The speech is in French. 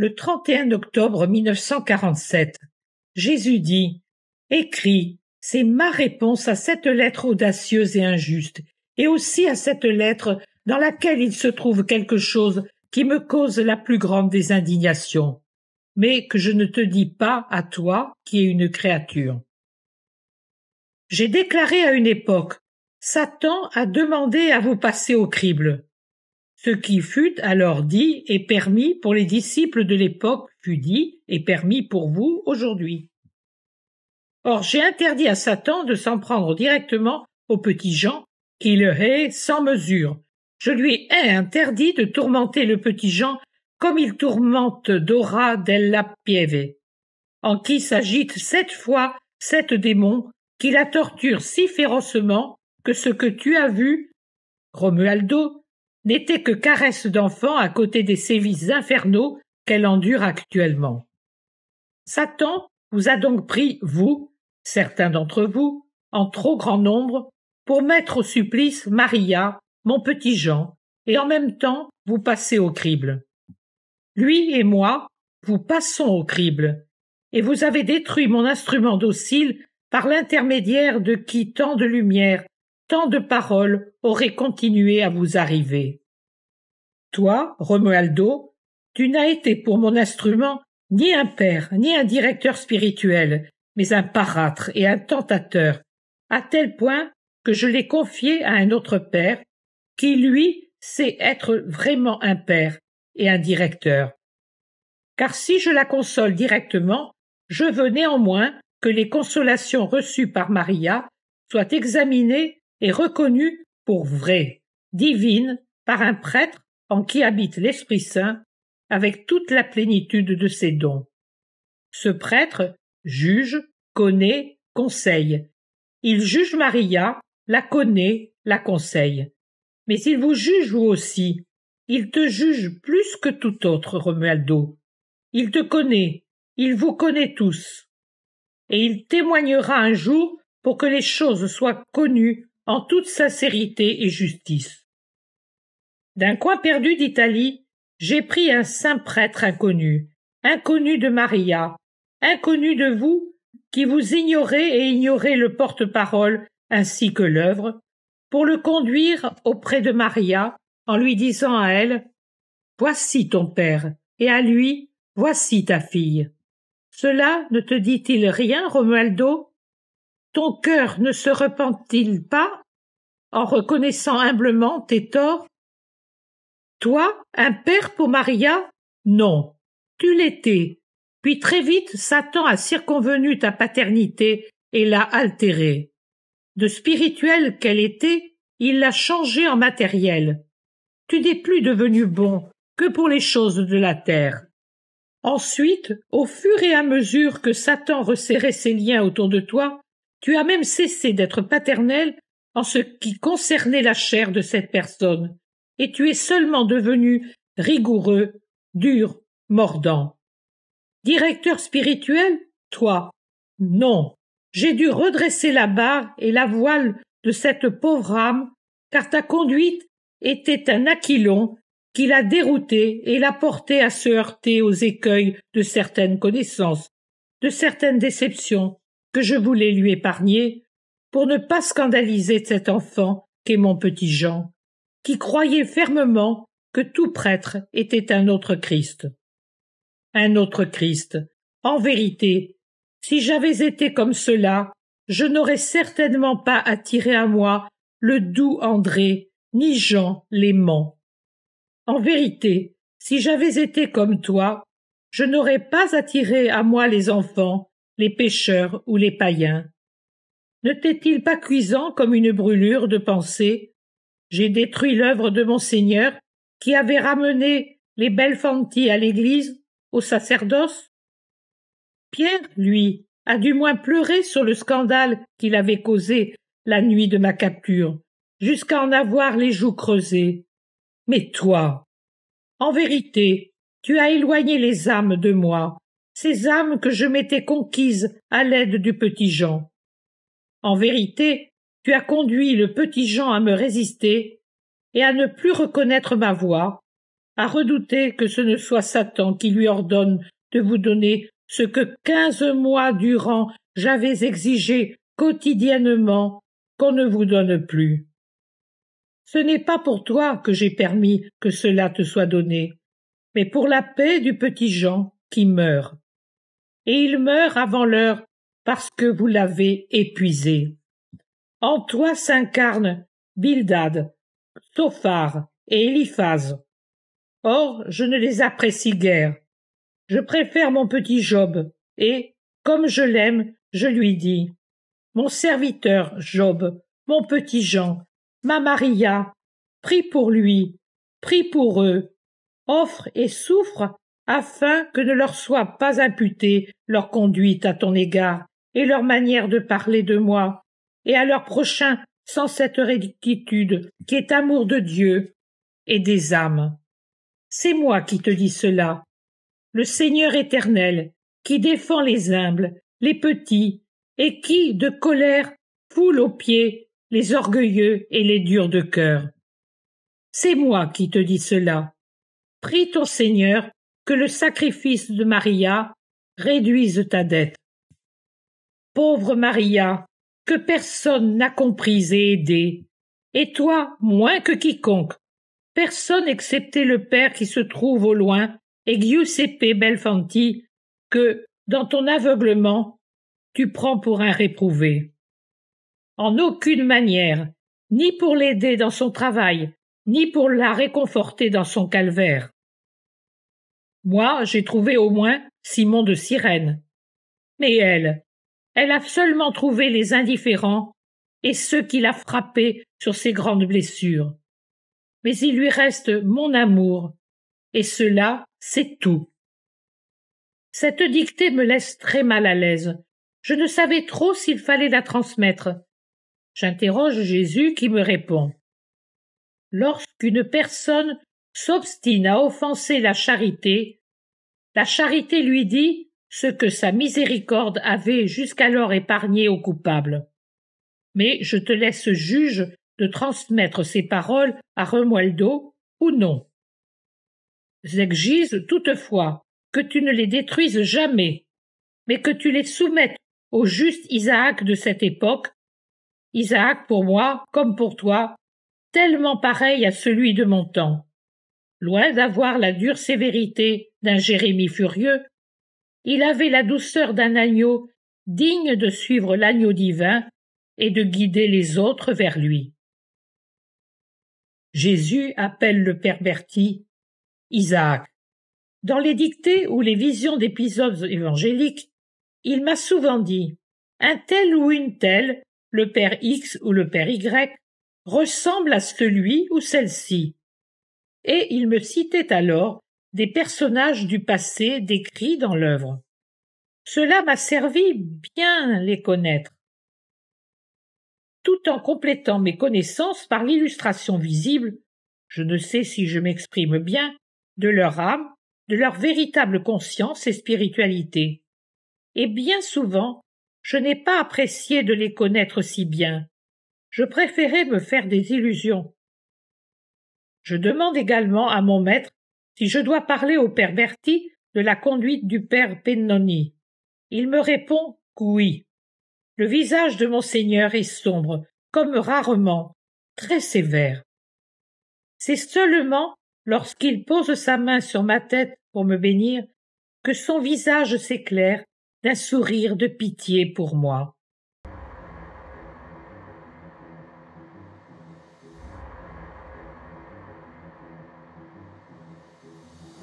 Le 31 octobre 1947, Jésus dit « Écris, c'est ma réponse à cette lettre audacieuse et injuste, et aussi à cette lettre dans laquelle il se trouve quelque chose qui me cause la plus grande des indignations, mais que je ne te dis pas à toi qui es une créature. J'ai déclaré à une époque, Satan a demandé à vous passer au crible. Ce qui fut alors dit et permis pour les disciples de l'époque fut dit et permis pour vous aujourd'hui. Or j'ai interdit à Satan de s'en prendre directement au petit Jean, qui le hait sans mesure. Je lui ai interdit de tourmenter le petit Jean comme il tourmente Dora della Pieve, en qui s'agitent 7 fois 7 démons qui la torturent si férocement que ce que tu as vu, Romualdo, n'était que caresse d'enfant à côté des sévices infernaux qu'elle endure actuellement. Satan vous a donc pris, vous, certains d'entre vous, en trop grand nombre, pour mettre au supplice Maria, mon petit Jean, et en même temps vous passez au crible. Lui et moi, vous passons au crible, et vous avez détruit mon instrument docile par l'intermédiaire de qui tant de lumière, tant de paroles auraient continué à vous arriver. Toi, Romualdo, tu n'as été pour mon instrument ni un père, ni un directeur spirituel, mais un parâtre et un tentateur, à tel point que je l'ai confié à un autre père, qui, lui, sait être vraiment un père et un directeur. Car si je la console directement, je veux néanmoins que les consolations reçues par Maria soient examinées et reconnues pour vraies, divines, par un prêtre en qui habite l'Esprit Saint, avec toute la plénitude de ses dons. Ce prêtre juge, connaît, conseille. Il juge Maria, la connaît, la conseille. Mais il vous juge vous aussi. Il te juge plus que tout autre, Romualdo. Il te connaît, il vous connaît tous. Et il témoignera un jour pour que les choses soient connues en toute sincérité et justice. D'un coin perdu d'Italie, j'ai pris un saint prêtre inconnu, inconnu de Maria, inconnu de vous, qui vous ignorez et ignorez le porte-parole ainsi que l'œuvre, pour le conduire auprès de Maria en lui disant à elle « Voici ton père » et à lui « Voici ta fille ». Cela ne te dit-il rien, Romualdo? Ton cœur ne se repent-il pas en reconnaissant humblement tes torts? Toi, un père pour Maria? Non, tu l'étais. Puis très vite, Satan a circonvenu ta paternité et l'a altérée. De spirituelle qu'elle était, il l'a changée en matérielle. Tu n'es plus devenu bon que pour les choses de la terre. Ensuite, au fur et à mesure que Satan resserrait ses liens autour de toi, tu as même cessé d'être paternel en ce qui concernait la chair de cette personne, et tu es seulement devenu rigoureux, dur, mordant. Directeur spirituel, toi? Non. J'ai dû redresser la barre et la voile de cette pauvre âme, car ta conduite était un aquilon qui l'a dérouté et l'a porté à se heurter aux écueils de certaines connaissances, de certaines déceptions que je voulais lui épargner, pour ne pas scandaliser cet enfant qu'est mon petit Jean, qui croyait fermement que tout prêtre était un autre Christ. Un autre Christ. En vérité, si j'avais été comme cela, je n'aurais certainement pas attiré à moi le doux André, ni Jean l'aimant. En vérité, si j'avais été comme toi, je n'aurais pas attiré à moi les enfants, les pécheurs ou les païens. Ne t'est-il pas cuisant comme une brûlure de penser? J'ai détruit l'œuvre de mon Seigneur, qui avait ramené les Belfanti à l'église, au sacerdoce. Pierre, lui, a du moins pleuré sur le scandale qu'il avait causé la nuit de ma capture, jusqu'à en avoir les joues creusées. Mais toi, en vérité, tu as éloigné les âmes de moi, ces âmes que je m'étais conquises à l'aide du petit Jean. En vérité, tu as conduit le petit Jean à me résister et à ne plus reconnaître ma voix, à redouter que ce ne soit Satan qui lui ordonne de vous donner ce que 15 mois durant j'avais exigé quotidiennement qu'on ne vous donne plus. Ce n'est pas pour toi que j'ai permis que cela te soit donné, mais pour la paix du petit Jean qui meurt. Et il meurt avant l'heure parce que vous l'avez épuisé. En toi s'incarnent Bildad, Sophar et Éliphaz. Or, je ne les apprécie guère. Je préfère mon petit Job, et, comme je l'aime, je lui dis, mon serviteur Job, mon petit Jean, ma Maria, prie pour lui, prie pour eux, offre et souffre afin que ne leur soit pas imputée leur conduite à ton égard et leur manière de parler de moi, et à leur prochain sans cette rectitude qui est amour de Dieu et des âmes. C'est moi qui te dis cela, le Seigneur éternel, qui défend les humbles, les petits, et qui, de colère, foule aux pieds les orgueilleux et les durs de cœur. C'est moi qui te dis cela. Prie ton Seigneur que le sacrifice de Maria réduise ta dette. Pauvre Maria, que personne n'a comprise et aidée, et toi moins que quiconque, personne excepté le Père qui se trouve au loin, et Giuseppe Belfanti, que, dans ton aveuglement, tu prends pour un réprouvé. En aucune manière, ni pour l'aider dans son travail, ni pour la réconforter dans son calvaire. Moi, j'ai trouvé au moins Simon de Cyrène. Mais elle a seulement trouvé les indifférents et ceux qui l'a frappé sur ses grandes blessures. Mais il lui reste mon amour, et cela, c'est tout. Cette dictée me laisse très mal à l'aise. Je ne savais trop s'il fallait la transmettre. J'interroge Jésus qui me répond. Lorsqu'une personne s'obstine à offenser la charité lui dit ce que sa miséricorde avait jusqu'alors épargné aux coupables. Mais je te laisse juge de transmettre ces paroles à Romualdo ou non. J'exige toutefois que tu ne les détruises jamais, mais que tu les soumettes au juste Isaac de cette époque, Isaac pour moi comme pour toi, tellement pareil à celui de mon temps. Loin d'avoir la dure sévérité d'un Jérémie furieux, il avait la douceur d'un agneau digne de suivre l'agneau divin et de guider les autres vers lui. Jésus appelle le perverti Isaac. Dans les dictées ou les visions d'épisodes évangéliques, il m'a souvent dit « un tel ou une telle, le père X ou le père Y, ressemble à celui ou celle-ci. » Et il me citait alors des personnages du passé décrits dans l'œuvre. Cela m'a servi bien les connaître, tout en complétant mes connaissances par l'illustration visible, je ne sais si je m'exprime bien, de leur âme, de leur véritable conscience et spiritualité. Et bien souvent, je n'ai pas apprécié de les connaître si bien. Je préférais me faire des illusions. Je demande également à mon maître si je dois parler au perverti de la conduite du père Pennoni. Il me répond qu'oui. Le visage de monseigneur est sombre, comme rarement, très sévère. C'est seulement lorsqu'il pose sa main sur ma tête pour me bénir que son visage s'éclaire d'un sourire de pitié pour moi.